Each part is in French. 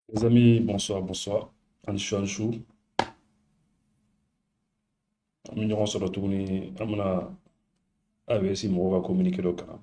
Les amis, bonsoir, bonsoir. Anshu, Anshu. An bɛ ɲɔgɔn sɔrɔ tuguni an bɛna AES mɔgɔw ka communiqué dɔ kan.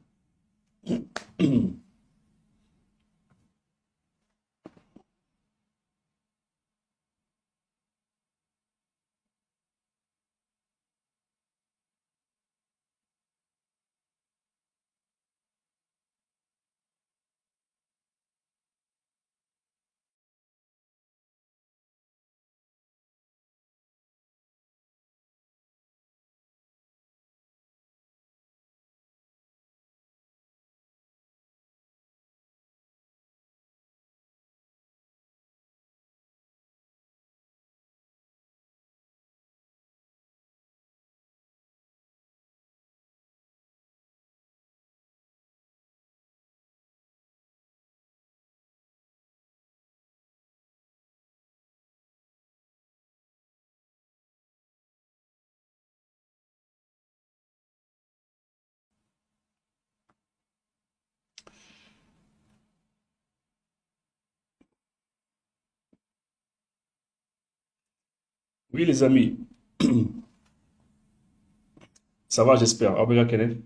Oui, les amis, ça va, j'espère. Abega Kenneth.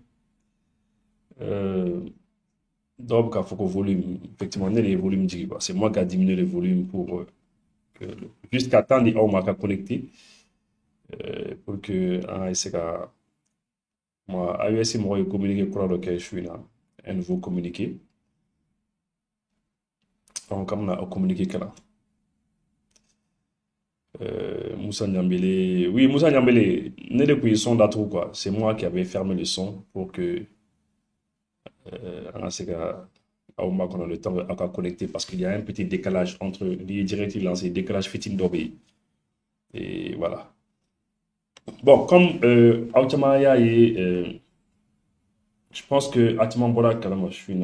Euh, donc, il faut que volume, effectivement, on ait les volumes digi, quoi. C'est moi qui a diminué les volumes pour que, jusqu'à temps on m'a connecté pour que, c'est que, moi, AES, moi, communiqué pour lequel je suis là, un nouveau communiqué. Donc, comme on a communiqué là. Moussa Niambélé. Oui, Moussa Niambélé, né depuis le son d'Atrou, quoi. C'est moi qui avais fermé le son pour que Anasega Aouma qu'on a le temps à connecter parce qu'il y a un petit décalage entre les directives lancées, décalage fitin d'obé. Et voilà. Bon, comme Aoutamaya et je pense que Atiman Bora Kalama, je suis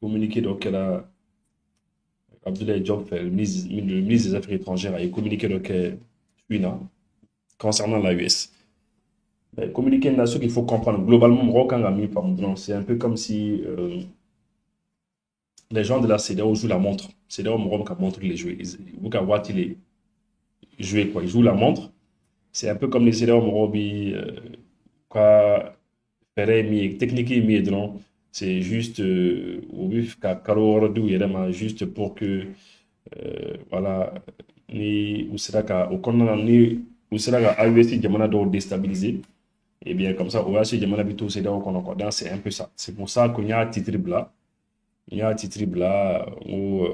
communiqué donc elle a Abdoulaye Diop, le ministre des Affaires étrangères, a communiqué donc je suis là concernant la US. Communiquer une nation qu'il faut comprendre. Globalement, c'est un peu comme si les gens de la CEDEAO jouent la montre. CEDEAO, Morom, montre les jouer. Vous voyez voir les jouer, quoi. Ils jouent la montre. C'est un peu comme les CEDEAO, Morom, quoi, technique, c'est juste, juste pour que, voilà, ni, ou sera au ni, ou sera AUSI, Jamana doit déstabiliser. Et bien, comme ça, OAC Jamana Bito, c'est c'est un peu ça. C'est pour ça qu'il y a un titre là. Il y a un titre là où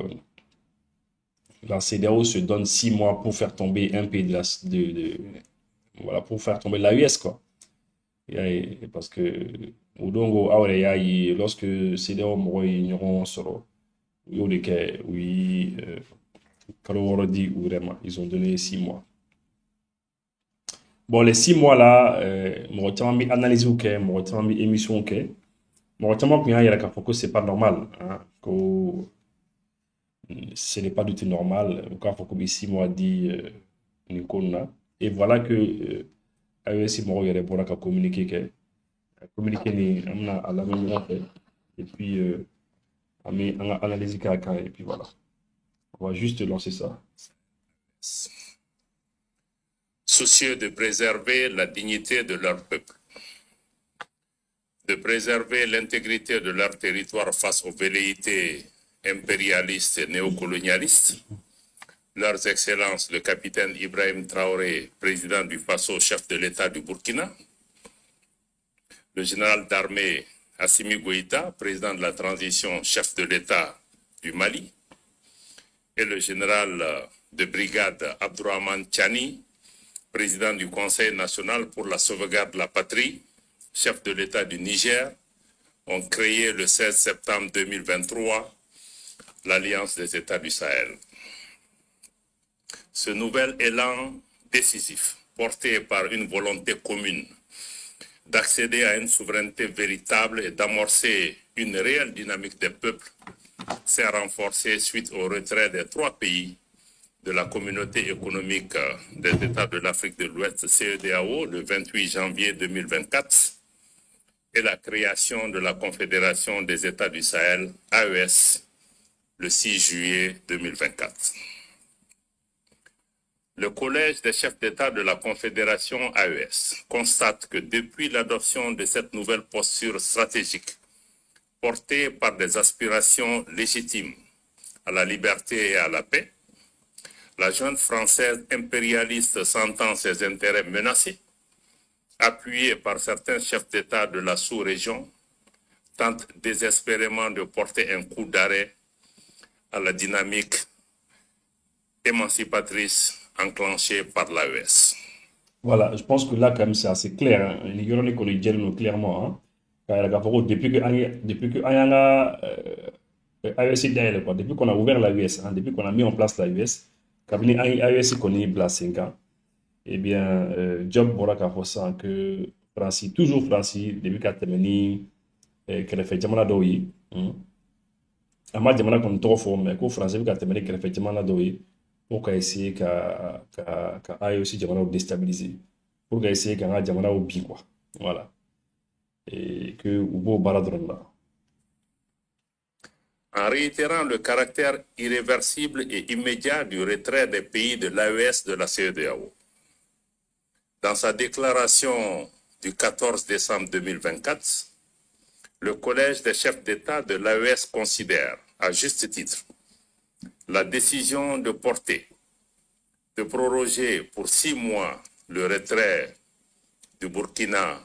la CEDEAO se donne 6 mois pour faire tomber un pays voilà, pour faire tomber l'AUS, quoi. Parce que, Udongo, lorsque CEDEAO moro ignorant solo, oui, Kalorodi ou vraiment, ils ont donné 6 mois. Bon, les 6 mois là, moi, tu mis analyse ou que, moi, tu mis émission ou que, moi, tu m'as il y a que c'est pas normal, hein, que ce n'est pas du tout normal. Quand faut que 6 mois dit Nikona. Et voilà que AES Moro yere pour communiquer que communiquer ni amna à la même fait. Et puis ami analyse kaka et puis voilà. On va juste lancer ça. Soucieux de préserver la dignité de leur peuple, de préserver l'intégrité de leur territoire face aux velléités impérialistes et néocolonialistes, leurs excellences le capitaine Ibrahim Traoré, président du Faso, chef de l'État du Burkina, le général d'armée Assimi Goïta, président de la transition, chef de l'État du Mali, et le général de brigade Abdourahmane Tchani, président du Conseil national pour la sauvegarde de la patrie, chef de l'État du Niger, ont créé le 16 septembre 2023 l'Alliance des États du Sahel. Ce nouvel élan décisif, porté par une volonté commune d'accéder à une souveraineté véritable et d'amorcer une réelle dynamique des peuples, s'est renforcé suite au retrait des 3 pays de la communauté économique des États de l'Afrique de l'Ouest, CEDEAO, le 28 janvier 2024, et la création de la Confédération des États du Sahel, AES, le 6 juillet 2024. Le Collège des chefs d'État de la Confédération AES constate que depuis l'adoption de cette nouvelle posture stratégique, portée par des aspirations légitimes à la liberté et à la paix, la junte française impérialiste sentant ses intérêts menacés, appuyée par certains chefs d'État de la sous-région, tente désespérément de porter un coup d'arrêt à la dynamique émancipatrice enclenchée par l'AES. Voilà, je pense que là, quand même, c'est assez clair. Hein. Les Guéronais qu'on dit clairement. Hein. Depuis que Ayanga AES est derrière, quoi. Depuis qu'on a ouvert l'AES, hein, depuis qu'on a mis en place l'AES, cabinet AES qu'on est place 5 ans, eh bien, Job Boraka ressent que Francis, toujours Francis, depuis qu'à terminer, qu'elle fait Jamana Doyi, Ama Jamana qu'on trop fort, mais qu'au Français, qu'à terminer, qu'elle fait Jamana Doyi, pour essayer qu'à AES Jamana déstabiliser, pour essayer qu'à Jamana au bi, quoi. Voilà. Et que Ubo Baradron là. En réitérant le caractère irréversible et immédiat du retrait des pays de l'AES de la CEDEAO. Dans sa déclaration du 14 décembre 2024, le Collège des chefs d'État de l'AES considère, à juste titre, la décision de porter, de proroger pour 6 mois le retrait du Burkina,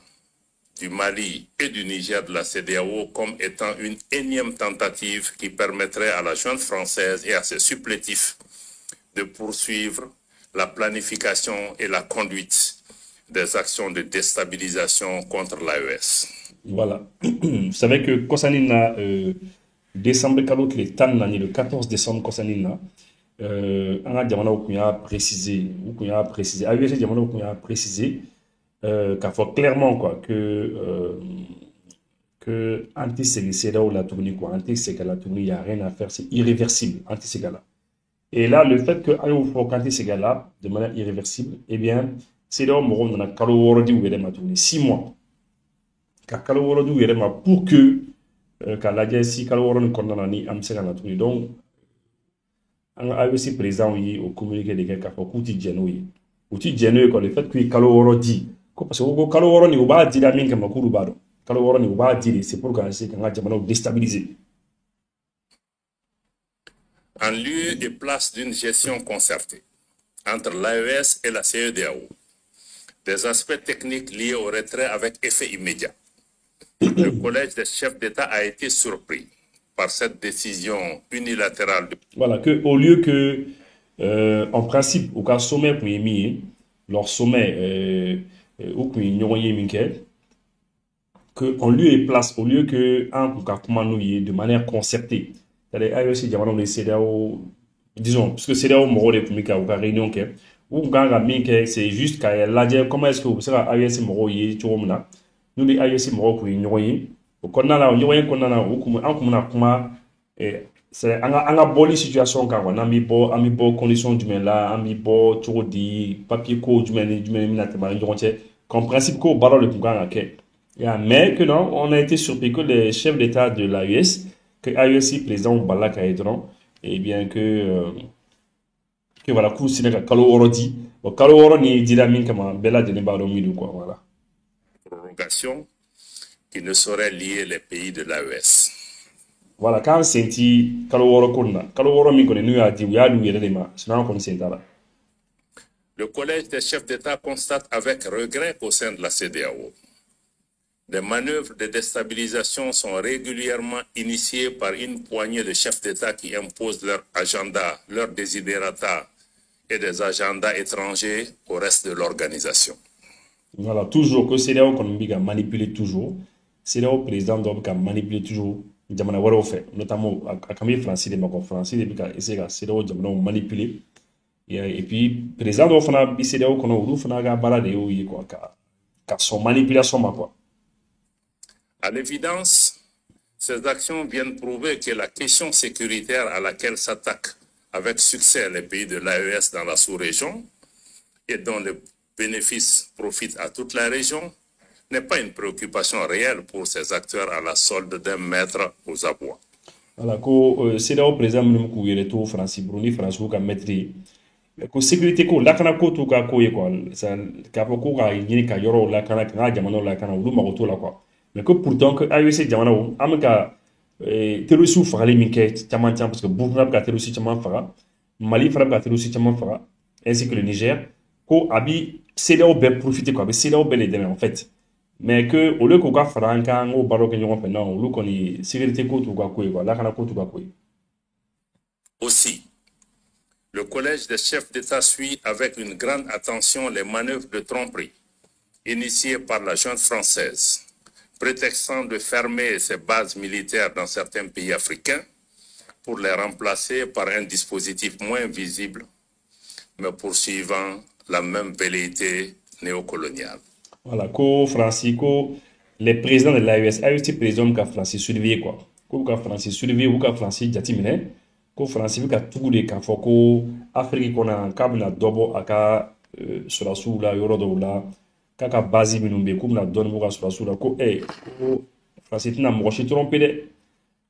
du Mali et du Niger de la CEDEAO comme étant une énième tentative qui permettrait à la junte française et à ses supplétifs de poursuivre la planification et la conduite des actions de déstabilisation contre l'AES. Voilà. Vous savez que Kosanina, décembre, le 14 décembre, Kosanina, on a précisé, AES a précisé, qu'il faut clairement quoi, que anti-Séga ou la tournée, quoi, anti-Séga la tournée, il n'y a rien à faire, c'est irréversible, anti-Séga là. Et là, le fait que anti-Séga là, de manière irréversible, eh bien, c'est là où on a Kalo Worodi ou Yedema tourné 6 mois. Kalo Worodi ou Yedema pour que, quand la Jessie Kalo Worodi condamné à Séga la tournée. Donc, on a aussi présent au communiqué de quelqu'un qui a fait Djenoui. Outil Djenoui, le fait que Kalo Worodi, parce que Kalo Worodi, on va dire à Minka Makuru Bado. Kalo Worodi, on va dire, c'est pour qu'on a déstabilisé. En lieu et place d'une gestion concertée entre l'AES et la CEDEAO, des aspects techniques liés au retrait avec effet immédiat. Le Collège des chefs d'État a été surpris par cette décision unilatérale. Voilà, que au lieu que, en principe, au cas sommet pour émis, leur sommet, au que en lieu et place, au lieu que un de manière concertée, disons, parce que CEDEAO moro de kumika ou réunion que ou ganga minke c'est juste qu'à la dire comment est-ce que vous sera AES moro yi chomna nous les AES moro ku nyoyi o konna la nyoyi konna na ou kuma an kuma kuma c'est anga boli situation ka wana mi bo condition du men là ami bo chodi papier ko du men mina te ma nyoche qu'en principe ko baro le kumanga ke ya mais que non on a été surpris que les chefs d'état de l'AES que AES président Balaka Edron et bien que voilà, coup c'est le Kalo Orodi. Kalo Orodi dit la mine comme Bella de Nebaro Midou, quoi, voilà. Prorogation qui ne saurait lier les pays de l'AES. Voilà, quand c'est dit Kalo Orokona, Kalo Oromi qu'on est nu à dire, Yadou Yedema, sinon on sait là. Le Collège des chefs d'État constate avec regret qu'au sein de la CEDEAO, des manœuvres de déstabilisation sont régulièrement initiées par une poignée de chefs d'État qui imposent leur agenda, leurs desiderata et des agendas étrangers au reste de l'organisation. Voilà, toujours que CEDEAO qu'on a manipulé toujours, CEDEAO président doit manipuler toujours, Jamana Waro fait, notamment à Camille Francis, les Macron Francis, depuis qu'à CEDEAO Jamana manipulé. Et puis, président doit faire un CEDEAO qu'on a ouvert, faire un barade quoi, car son manipulation, quoi. À l'évidence, ces actions viennent prouver que la question sécuritaire à laquelle s'attaquent avec succès les pays de l'AES dans la sous-région et dont les bénéfices profitent à toute la région n'est pas une préoccupation réelle pour ces acteurs à la solde d'un maître aux abois. Voilà, ko CEDEAO président minnu k'u yɛrɛ to Faransi bolo ni Faransi ka maitre ko sécurité ko lakana ko t'u ka ko ye quoi k'a fɔ ko ka ɲini ka yɔrɔw lakana ka n ka jamanaw lakana olu mago t'o la quoi mais que pourtant que AEC jamanaw an bɛ ka terroriste fagali min kɛ caman caman parce que Burkina bɛ ka terroriste caman faga Mali fana bɛ ka terroriste caman faga ainsi que le Niger ko a bi CEDEAO bɛɛ profiter quoi a bɛ CEDEAO bɛɛ de dɛmɛ en fait mais que au lieu k'u ka fara an kan an k'o baaraw kɛ ɲɔgɔn fɛ non olu kɔni sécurité ko t'u ka ko ye quoi lakana ko t'u ka ko ye. Aussi, le collège des chefs d'État suit avec une grande attention les manœuvres de tromperie initiées par la junte française, prétextant de fermer ses bases militaires dans certains pays africains pour les remplacer par un dispositif moins visible, mais poursuivant la même velléité néocoloniale. Voilà, ko Francis, ko les présidents de l'AES, AES président ka Francis surveiller quoi. Ko ka Francis surveiller ou ka Francis jatimine, ko Francis ka tugu de k'a fɔ ko Afrique kɔnɔ k'a bɛna dɔ bɔ a ka sɔrɔdasiw la yɔrɔ dɔw la, k'a ka base minnu bɛ yen k'u bɛna dɔɔni bɔ ka sɔrɔdasiw la ko ko Francis tɛna mɔgɔ si tromper dɛ.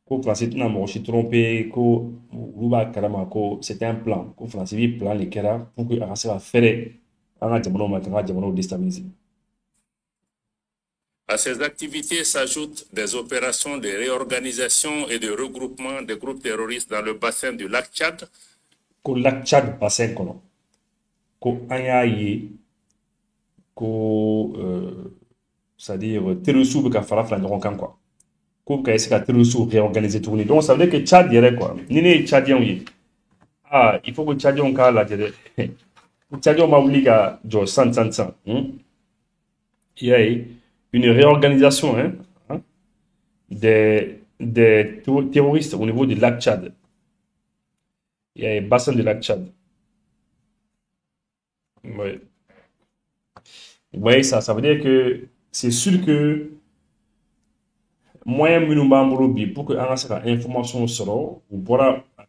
Ko Francis tɛna mɔgɔ si tromper ko olu b'a kalama ko c'était un plan ko Francis bi plan de kɛra pour que a ka se ka fɛrɛ an ka jamanaw ma k'an ka jamanaw déstabiliser. À ces activités s'ajoutent des opérations de réorganisation et de regroupement des groupes terroristes dans le bassin du lac Tchad. Ko lac Tchad bassin kɔnɔ ko an y'a ye ko c'est-à-dire terroristes bɛ ka fara fara ɲɔgɔn kan quoi ko ka essayer ka terroristes réorganiser tuguni donc ça veut dire que Tchad yɛrɛ quoi ni ne ye Tchadiens ye il faut que Tchadiens k'a lajɛ dɛ Tchadiens ma wuli ka jɔ san il y a une réorganisation des terroristes au niveau du lac Tchad. Il y a un bassin du lac Tchad. Ouais. Vous voyez ça, ça veut dire que c'est sûr que moyen minimum pour que on ait information sur ou pour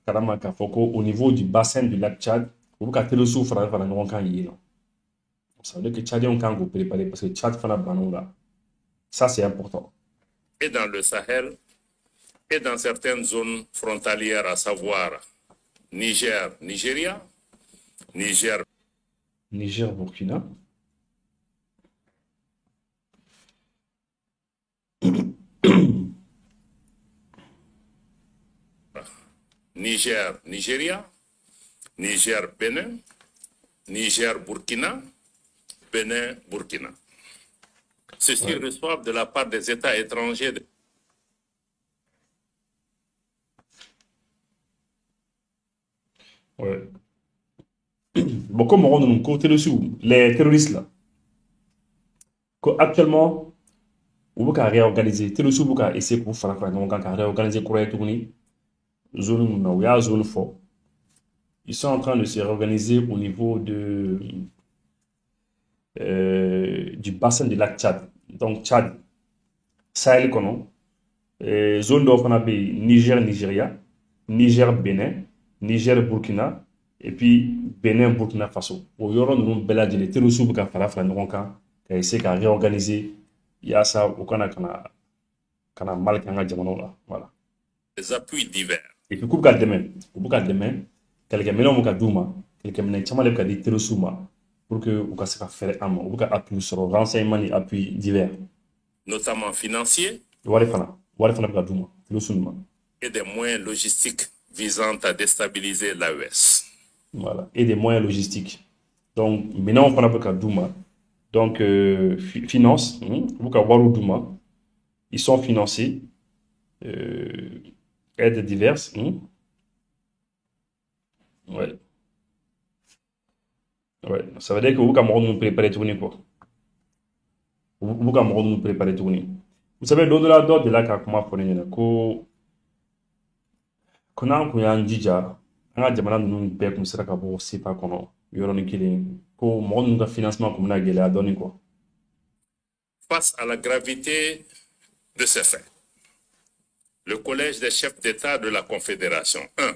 carrément au niveau du bassin du lac Tchad, ou que le souffre ça veut dire que Tchadiens ont vous préparer parce que Tchad fait la banon là. Ça, c'est important. Et dans le Sahel, et dans certaines zones frontalières, à savoir Niger, Nigeria, Niger, Burkina. Niger, Nigeria, Niger, Bénin, Niger, Burkina, Bénin, Burkina. Ceux-ci reçoivent de la part des États étrangers ouais. Bon, comme on nous côté dessus, les terroristes là, actuellement, on va réorganiser. Terroristes, on va essayer pour faire réorganiser zone où il y a zone fort. Ils sont en train de se réorganiser au niveau du bassin du lac Tchad. Donc Tchad, Sahel kono, zone d'Ofana Niger, Nigeria, Niger, Bénin, Niger, Burkina, et puis Bénin, Burkina Faso. Au yoro nous bela de les terroristes qui fara fara ɲɔgɔn kan, ka essayer ka réorganiser, yasa u kana mal kɛ an ka jamanaw la. Voilà. des appuis divers. Et puis k'u ka dɛmɛ, u ka dɛmɛ, kɛlɛkɛminɛnw bɛ ka d'u ma, kɛlɛkɛminɛ caman de bɛ ka di terroristes ma. Pour que vous puissiez faire un appui sur renseignement et appui divers. Notamment financiers. Et des moyens logistiques visant à déstabiliser l'AES. Voilà, et des moyens logistiques. Donc, maintenant, on prend un Douma. Donc, finance, ils sont financés, aides diverses. Ouais. Ouais, ça veut dire que vous pouvez nous préparer tout quoi. Vous pouvez nous préparer tout. Vous savez, l'au-delà de là, comment on qu'on a un dija, on a demandé nous payer comme ça qu'à c'est pas qu'on yoro killing, ko mon financement comme na gela donner quoi. Face à la gravité de ces faits, le collège des chefs d'État de la Confédération 1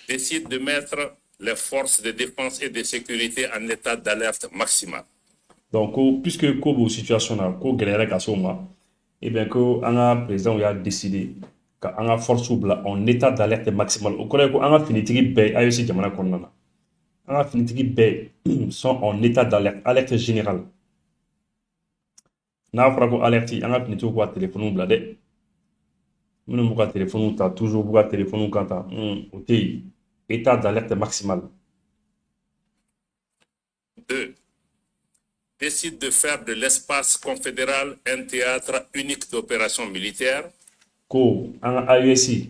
décide de mettre les forces de défense et de sécurité en état d'alerte maximale. Donc, puisque Kobo situation là, ko galère ka soma, et bien que un président a décidé ka an ka force bila en état d'alerte maximale o kɔrɔ ye ko an ka finitigi bɛɛ AES jamana kɔnɔna na an ka finitigi bɛɛ sont en état d'alerte alerte générale n'a fɔra ko alerte an ka finitigiw k'u ka téléphone bila dɛ minnu b'u ka téléphone ta toujours b'u ka téléphone kan ta o tɛ yen état d'alerte maximale. 2. Décide de faire de l'espace confédéral un théâtre unique d'opérations militaires. Ko an ka AES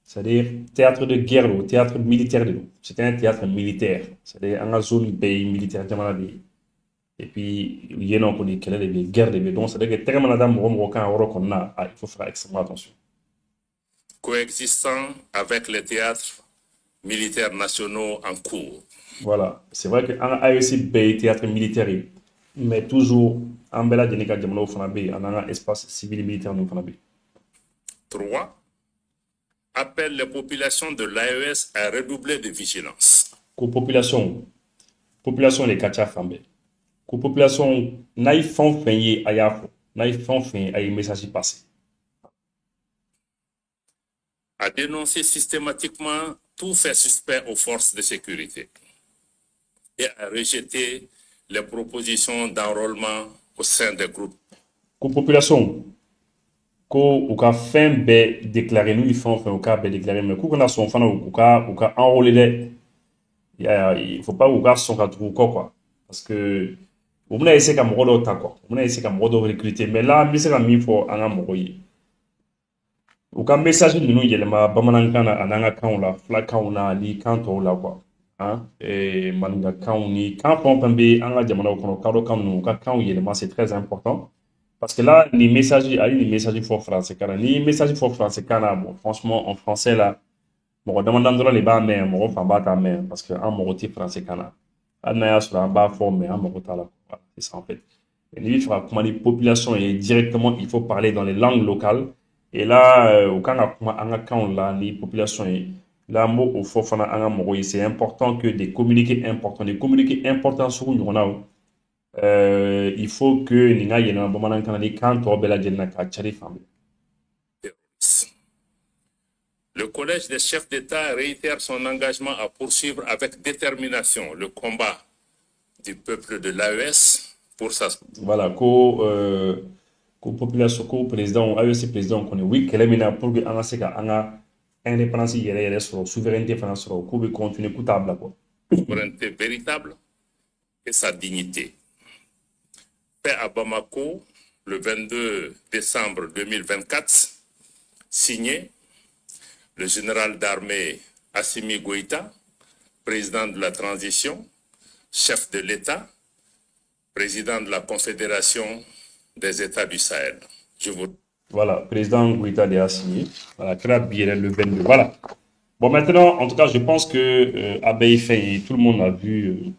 c'est-à-dire théâtre de guerre ou théâtre militaire de nous. C'était un théâtre militaire, c'est-à-dire un zone pays militaire jamana de. Et puis il y a non koni kɛlɛ de bɛ guerre de bɛ donc c'est-à-dire que tɛgɛ mana da mɔgɔ mɔgɔ kan yɔrɔ kɔnɔna il faut faire extrêmement attention. Coexistant avec les théâtres militaires nationaux en cours. Voilà, c'est vrai que an ka AES bɛɛ ye théâtre militaire ye mais toujours an bɛɛ lajɛlen ka jamanaw fana bɛ yen an n'an ka espace civil militaire ninnu fana bɛ yen. 3. Appelle les populations de l'AES à redoubler de vigilance. Ko population de ka ca fan bɛɛ. Ko population n'a ye fɛn o fɛn ye a y'a fɔ n'a ye fɛn o fɛn ye a ye message passé. À dénoncer systématiquement tout fait suspect aux forces de sécurité et à rejeter les propositions d'enrôlement au sein des groupes. Ko population ko u ka fɛn bɛɛ déclaré n'u ye fɛn o fɛn u k'a bɛɛ déclaré mais k'u kana sɔn fana u ka enrôler dɛ il faut pas u ka sɔn ka tugu u kɔ quoi parce que u bɛna essayer ka mɔgɔ dɔw ta quoi u bɛna essayer ka mɔgɔ dɔw recruter mais là n bɛ se ka min fɔ an ka mɔgɔw ye u ka message ninnu yɛlɛma bamanankan na a n'an ka kanw la fulakanw na ni kan tɔw la quoi maninkakanw ni kan fɛn o fɛn bɛ an ka jamanaw kɔnɔ kadɔkan ninnu u ka kanw yɛlɛma c'est très important. Parce que là, les messages, les messages font français. Ni message font français. Bon, franchement, en français, là, mon demandant les bas, mais mon enfant bat ta main. Parce que en moroté français, cana. Anaya sur un bas fort, mais en morota là. C'est ça, en fait. Et lui, il fera comment les populations et directement, il faut parler dans les langues locales. Et là, au cas où là, les populations, là, mot au fort, c'est important que des communiqués importants sur nous, on a. Il faut que Nina Yena Bomanan Kanadi Kanto Bella Jenaka Charifam. Le Collège des chefs d'État réitère son engagement à poursuivre avec détermination le combat du peuple de l'AES pour sa... Voilà, population, président, AES président, qu'on est oui, qu'elle est maintenant pour que Anaseka Anga indépendance hier sur souveraineté française, qu'on veut continuer coutable. Souveraineté véritable et sa dignité. Paix à Bamako, le 22 décembre 2024, signé le général d'armée Assimi Goïta, président de la transition, chef de l'État, président de la Confédération des États du Sahel. Je vous... Voilà, président Goïta a signé. Voilà, le 22. Voilà. Bon, maintenant, en tout cas, je pense que Abbey fait, tout le monde a vu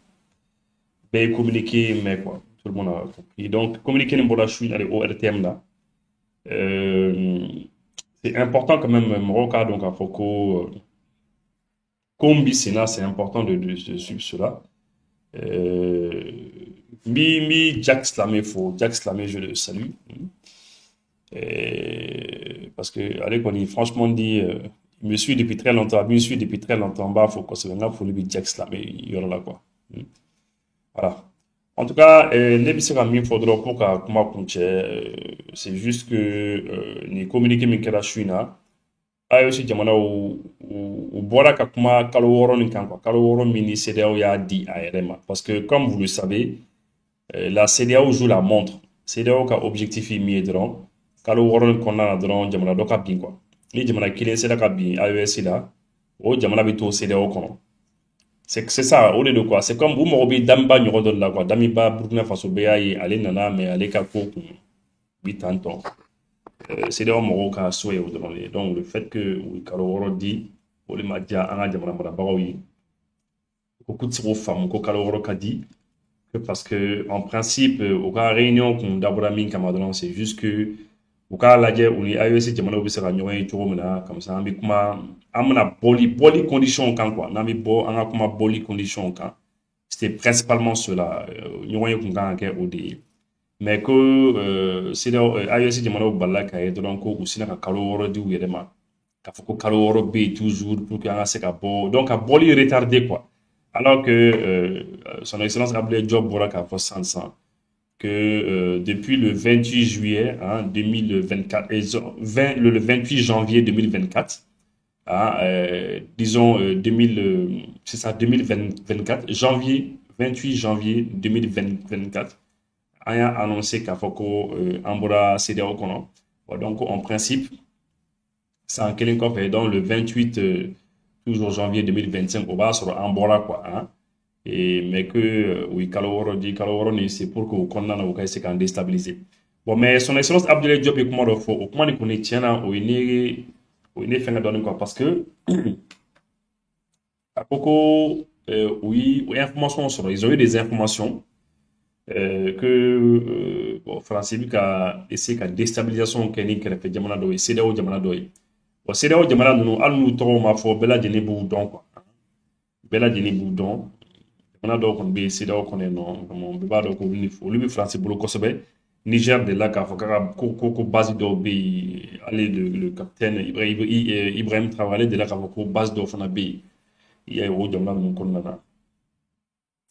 communiquer, mais quoi. Tout le monde a compris. Donc, communiquer au RTM là. C'est important quand même, Maroc, donc à Foko, Combi Sénat, c'est important de suivre cela. Jack Slamé, je le salue. Parce que, allez, qu'on y franchement dit, il me suit depuis très longtemps, bah, faut qu'on se venga pour lui, Jack Slamé, il y aura là quoi. Voilà. En tout cas, c'est juste que ni communiqué min kɛra su in na AES jamana u bɔra ka kuma kalo 6 nin kan quoi kalo 6 min ni CEDEAO y'a di a yɛrɛ ma parce que comme vous le savez la CEDEAO joue la montre CEDEAO ka objectif ye min ye dɔrɔn kalo 6 nin kɔnɔna na dɔrɔn jamana dɔ ka bin quoi ni jamana kelen sera ka bin AES la o jamana bɛ to CEDEAO kɔnɔ. C'est ça, au lieu de quoi. C'est comme vous m'avez Damiba Nyorodon là quoi. Damiba Burkina Faso Béaï, allez nana, mais allez kako 8 ans. C'est des hommes qui ont souhaité au devant. Donc le fait que Kaloro dit, au lieu de dire à Jamana Barabaoui, beaucoup de ces femmes, Kaloro a dit, que parce que en principe, au cas réunion qu'on d'abord mis Camadron, c'est juste que au cas là, on est AES Jamana Bissera Nyoé Touromena, comme ça, mais comment. Amna boli condition quand quoi nami bo anga kuma boli condition quand c'était principalement cela nous voyons qu'on gagne au mais que CEDEAO AES jamana balla ka ye dɔrɔn ko u sina ka kalo 6 di u yɛrɛ ma k'a fɔ ko kalo 6 bɛ yen toujours pour que an ka se ka bɔ donc ka bɔli retardé quoi alors que son excellence Abdoulaye Diop bɔra k'a fɔ sisan que depuis le 28 juillet hein, 2024 le 28 janvier 2024 hein, disons c'est ça 2024 28 janvier 2024 on a annoncé k'a fɔ ko an bɔra CEDEAO kɔnɔ donc en principe san kelen kɔfɛ donc le 28 toujours janvier 2025 o b'a sɔrɔ an bɔra quoi hein. Et, mais que oui kalo 6 ni c'est pour que o kɔnɔna na o ka se k'an déstabiliser bon mais son excellence Abdoulaye Diop ye kuma dɔ fɔ o kuma nin kɔni tiɲɛna o ye ne fɛngɛ dɔɔnin quoi parce que a ko ko oui information sɔrɔ ils ont eu des informations que bon, France bɛ ka essayer ka déstabilisation kɛ ni kɛrɛfɛ jamana dɔw ye CEDEAO jamana dɔw ye bon CEDEAO jamana ninnu hali n'u tɔgɔ ma fɔ bɛɛ lajɛlen b'u dɔn quoi bɛɛ lajɛlen b'u dɔn jamana dɔw kɔni bɛ yen CEDEAO kɔnɔ yen nɔ bɛɛ b'a dɔn ko olu bɛ France bolo kosɛbɛ Niger de la k'a fɔ ko base dɔw bɛ yen hali le capitaine Ibrahim Traoré de la k'a fɔ ko base dɔw fana bɛ yen il y a o jamana ninnu kɔnɔna na.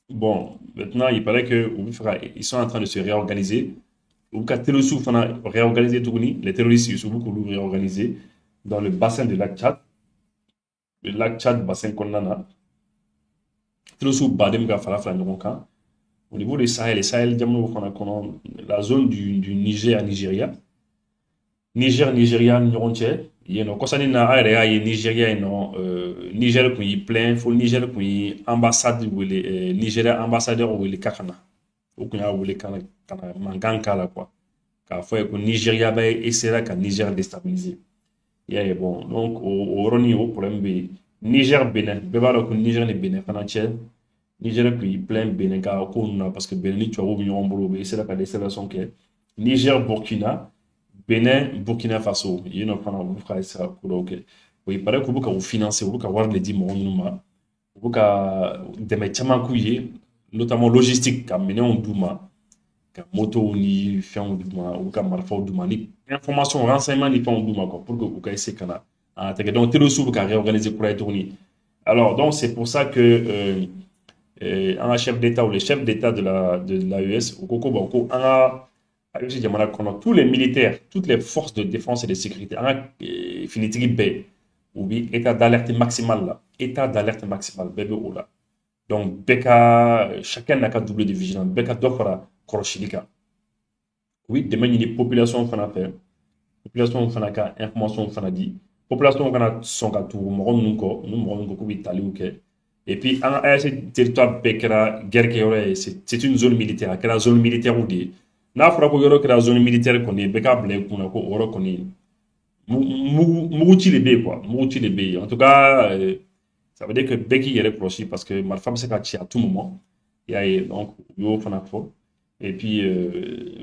Bon, maintenant, il paraît que ils sont en train de se réorganiser. Réorganiser les terroristes, ils sont beaucoup réorganisés dans le bassin de lac Tchad. Le lac Tchad, bassin Konnana. Terroristes Badem Gafala Nyoronka. Au niveau du Sahel, la zone du Niger à Nigeria. Nigeria, Nyoronche. Kosani na area ye Nigeria ino Niger kun yi plein fo Niger kun yi ambassade wele Nigeria ambassadeur wele kakana o kun ya wele kana mangan kala quoi ka fo ko Nigeria ba essayer ka Niger déstabiliser ya bon donc au roni au problème be Niger Benin be ba ko Niger ni Benin financier Niger kun yi plein Benin ka ko na parce que Benin ni tuwa bi ñom bolo be essayer ka déstabilisation ke Niger Burkina Benin, Burkina Faso, il y a un frère ça pour il paraît que vous financer, vous avoir les 10 mois, vous des métiers notamment logistique, comme mener en douma, comme moto ni fait en douma, ou comme marfa douma, ni information, renseignement ni fait en douma pour que vous caissez cana. Donc t'es le sous qui a réorganisé pour être tourné. Alors donc c'est pour ça que un chef d'État ou le chef d'État de l'AES, au Coco Banco, tous les militaires, toutes les forces de défense et de sécurité, ou bien état d'alerte maximale là, état d'alerte maximale, bébé ou là. Donc, chacun n'a qu'à doubler de vigilance, beka d'offre koroshilika. Oui, demain il y a des populations qui font affaire, population qui font information qui font dit, population qui sont à tout, nous et puis, en ce territoire guerre c'est une zone militaire, la zone militaire ou des n'a fɔra ko yɔrɔ kɛra zone militaire kɔni bɛɛ ka bila i kunna ko o yɔrɔ kɔni muguci de bɛ yen quoi muguci de bɛ yen en tout cas ça veut dire que bɛɛ k'i yɛrɛ kɔlɔsi parce que marifa bɛ se ka ci à tout moment i y'a ye donc u y'o fana fɔ et puis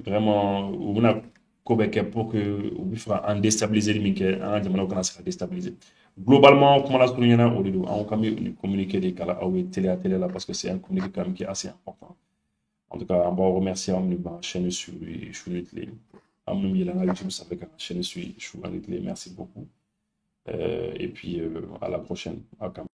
vraiment u bɛna ko bɛɛ kɛ pour que u bɛ fɛ ka an déstabiliser min kɛ an ka jamanaw kana se ka déstabiliser globalement kuma lasurunya ɲɛna o de don an kan bɛ communiquer de kala aw ye télé la parce que c'est un communiqué quand même qui est assez important. En tout cas, on va remercier la chaîne sur YouTube. Ça fait que la chaîne sur YouTube. Merci beaucoup. Et puis, à la prochaine.